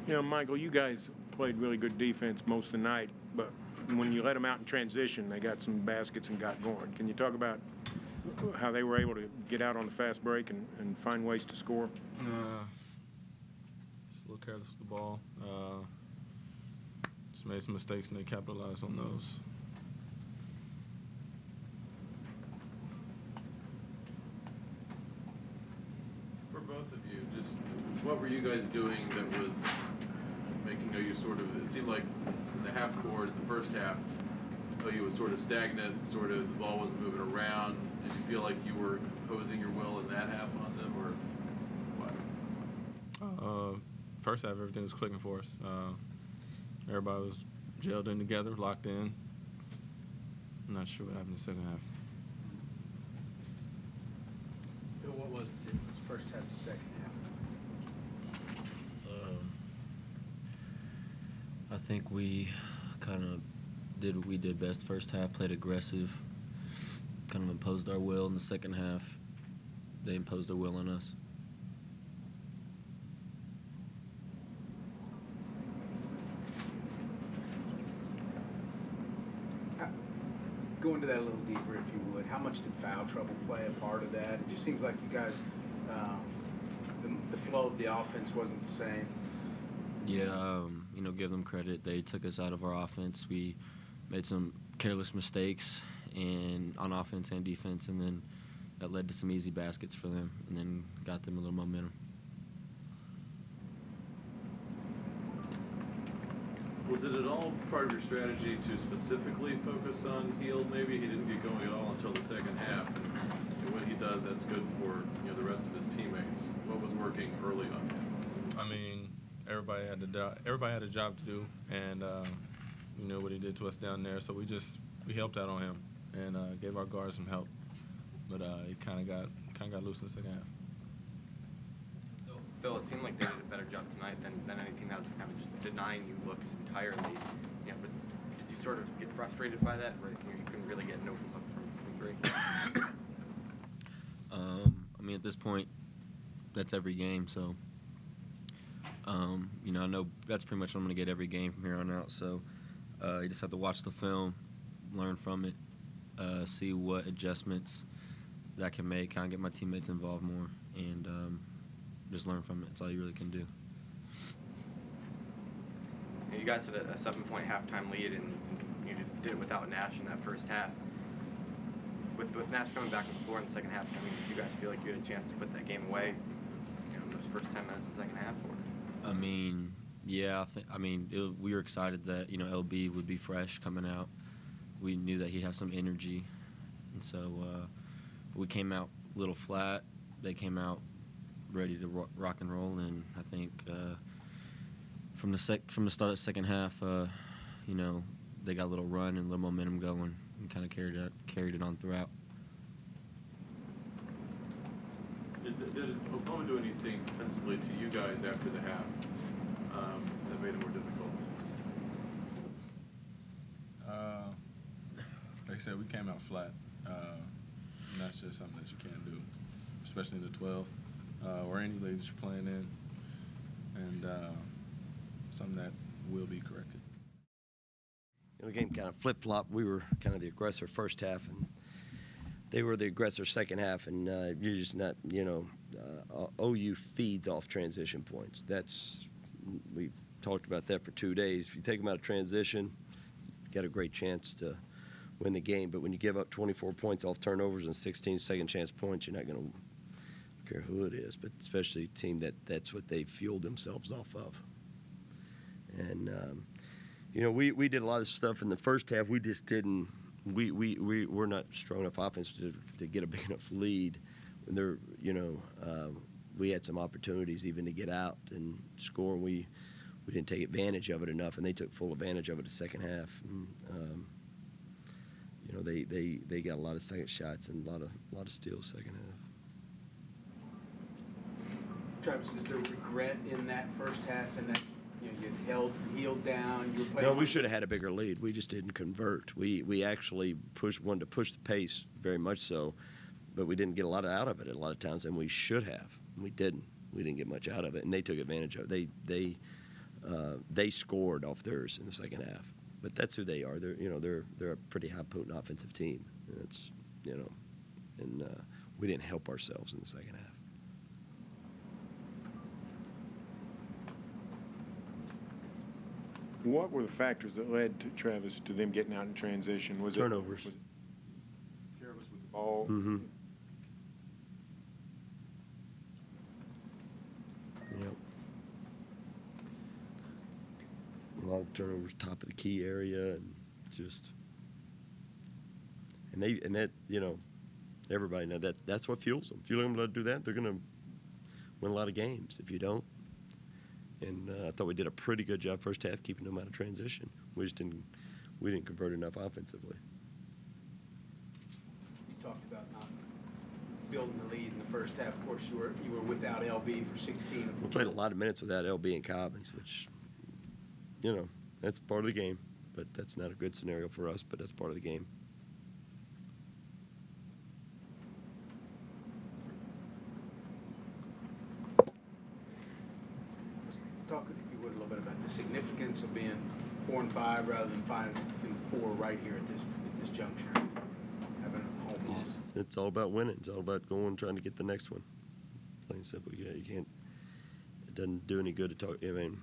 You know, Michael, you guys played really good defense most of the night, but when you let them out in transition, they got some baskets and got going. Can you talk about how they were able to get out on the fast break and find ways to score? Just a little careless with the ball. Just made some mistakes and they capitalized on those. For both of you, just what were you guys doing that was making you sort of, it seemed like in the half court, in the first half, you was sort of stagnant, sort of the ball wasn't moving around. Did you feel like you were imposing your will in that half on them, or what? First half, everything was clicking for us. Everybody was gelled in together, locked in. I'm not sure what happened in the second half. Bill, what was the difference, first half to second half? I think we kind of did what we did best first half, played aggressive, kind of imposed our will. In the second half, they imposed their will on us. Go into that a little deeper, if you would. How much did foul trouble play a part of that? It just seems like you guys, the flow of the offense wasn't the same. Yeah, you know, give them credit. They took us out of our offense. We made some careless mistakes on offense and defense, and then that led to some easy baskets for them, and then got them a little momentum. Was it at all part of your strategy to specifically focus on Hield? Maybe he didn't get going at all until the second half, and when he does, that's good for the rest of his teammates. What was working early on him? I mean, everybody had a job to do, and you know what he did to us down there. So we helped out on him and gave our guards some help, but he kind of got loose in the second half. So, Bill, it seemed like they did a better job tonight than anything that was kind of just denying you looks entirely. You know, but did you sort of get frustrated by that, where you couldn't really get an open look from three? I mean, at this point, that's every game, so. You know, I know that's pretty much what I'm going to get every game from here on out. So you just have to watch the film, learn from it, see what adjustments that I can make, kind of get my teammates involved more, and just learn from it. That's all you really can do. You guys had a 7-point halftime lead, and you did it without Nash in that first half. With Nash coming back on the floor in the second half, I mean, did you guys feel like you had a chance to put that game away, in those first 10 minutes of the second half? Or? I mean, yeah. We were excited that LB would be fresh coming out. We knew that he'd have some energy, and so we came out a little flat. They came out ready to rock and roll, and I think from the start of the second half, they got a little run and a little momentum going, and kind of carried it on throughout. Did Oklahoma do anything defensively to you guys after the half that made it more difficult? Like I said, we came out flat. And that's just something that you can't do, especially in the 12 or any league that you're playing in, and something that will be corrected. The game kind of flip-flopped. We were kind of the aggressor first half, and they were the aggressor second half, and you're just not, OU feeds off transition points. We've talked about that for 2 days. If you take them out of transition, you got a great chance to win the game. But when you give up 24 points off turnovers and 16 second chance points, you're not going to care who it is, but especially a team that's what they fueled themselves off of. And, we did a lot of stuff in the first half. We just didn't. We're not strong enough offense to get a big enough lead. When we had some opportunities even to get out and score, and we didn't take advantage of it enough, and they took full advantage of it the second half. And, they got a lot of second shots and a lot of steals second half. Travis, is there regret in that first half and that you heeled down? You were playing. No, we should have had a bigger lead. We just didn't convert. We actually wanted to push the pace very much so, but we didn't get a lot out of it at a lot of times, and we should have. We didn't. We didn't get much out of it, and they took advantage of it. They They scored off theirs in the second half, but that's who they are. They're a pretty high potent offensive team. And it's and we didn't help ourselves in the second half. What were the factors that led to Travis to them getting out in transition? Was Turnovers. it careless with the ball? Mm-hmm. Yep. A lot of turnovers, top of the key area, and just and that everybody know that's what fuels them. If you let them do that, they're going to win a lot of games. If you don't, and I thought we did a pretty good job first half keeping them out of transition. We didn't convert enough offensively. You talked about not building the lead in the first half. Of course, you were without LB for 16. We played a lot of minutes without LB and Cobbins, which that's part of the game. But that's not a good scenario for us. But that's part of the game. Talk, if you would, a little bit about the significance of being 4-5 rather than 5-4 right here at this juncture, having a home loss. It's all about winning. It's all about trying to get the next one. Plain and simple. Yeah, you can't. It doesn't do any good to talk. I mean,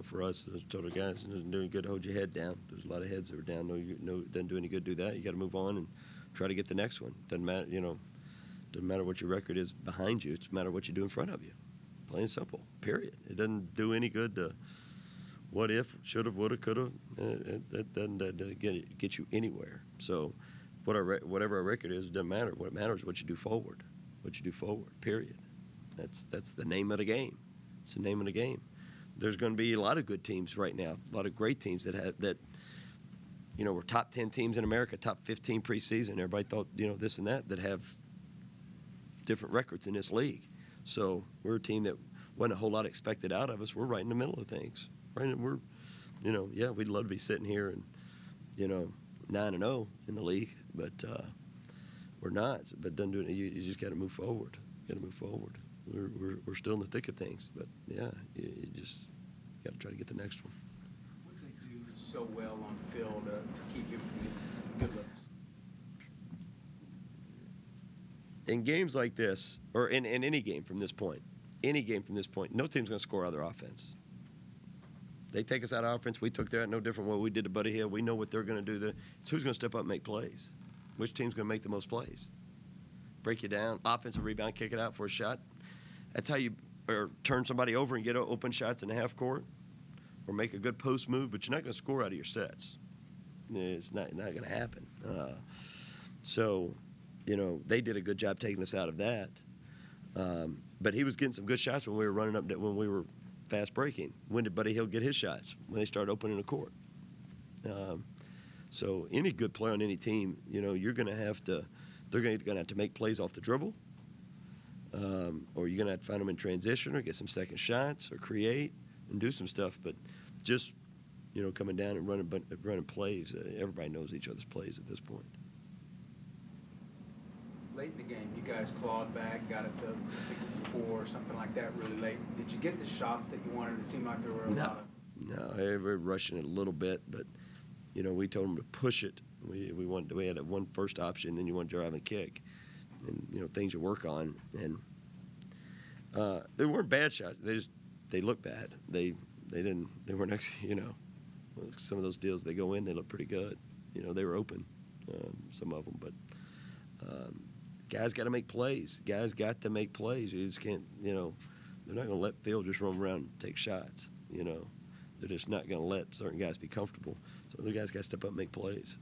for us, those total guys, it doesn't do any good to hold your head down. There's a lot of heads that are down. It doesn't do any good to do that. You got to move on and try to get the next one. Doesn't matter. Doesn't matter what your record is behind you. It's a matter of what you do in front of you. Plain and simple, period. It doesn't do any good to what if, should have, would have, could have. It doesn't get you anywhere. So whatever our record is, it doesn't matter. What matters is what you do forward. What you do forward, period. That's the name of the game. It's the name of the game. There's going to be a lot of good teams right now, a lot of great teams that were top 10 teams in America, top 15 preseason. Everybody thought, this and that have different records in this league. So we're a team that wasn't a whole lot expected out of us. We're right in the middle of things. Right, we're, we'd love to be sitting here and, 9-0 in the league, but we're not. But doesn't do it. You just got to move forward. Got to move forward. We're still in the thick of things, but yeah, you just got to try to get the next one. What do they do so well on the field to keep you from good looks? In games like this, or in any game from this point, no team's going to score out of their offense. They take us out of offense. We took that no different than what we did to Buddy Hill. We know what they're going to do. It's who's going to step up and make plays. Which team's going to make the most plays? Break you down, offensive rebound, kick it out for a shot. That's how you turn somebody over and get open shots in the half court, or make a good post move. But you're not going to score out of your sets. It's not going to happen. They did a good job taking us out of that. But he was getting some good shots when we were running up, when we were fast breaking. When did Buddy Hill get his shots? When they started opening the court. So any good player on any team, you're going to have to, they're going to have to make plays off the dribble, or you're going to have to find them in transition or get some second shots or create and do some stuff. But just, coming down and running plays, everybody knows each other's plays at this point. Late in the game, you guys clawed back, got it to, I think it was 4 or something like that really late. Did you get the shots that you wanted? It seemed like there were a lot of... No, they were rushing it a little bit, but, we told them to push it. We had one first option, then you want to drive and kick, and, things you work on. And they weren't bad shots. They looked bad. They weren't, some of those deals, they go in, they look pretty good. They were open, some of them, but... guys got to make plays. Guys got to make plays. You just can't, they're not going to let Phil just roam around and take shots. They're just not going to let certain guys be comfortable. So other guys got to step up and make plays.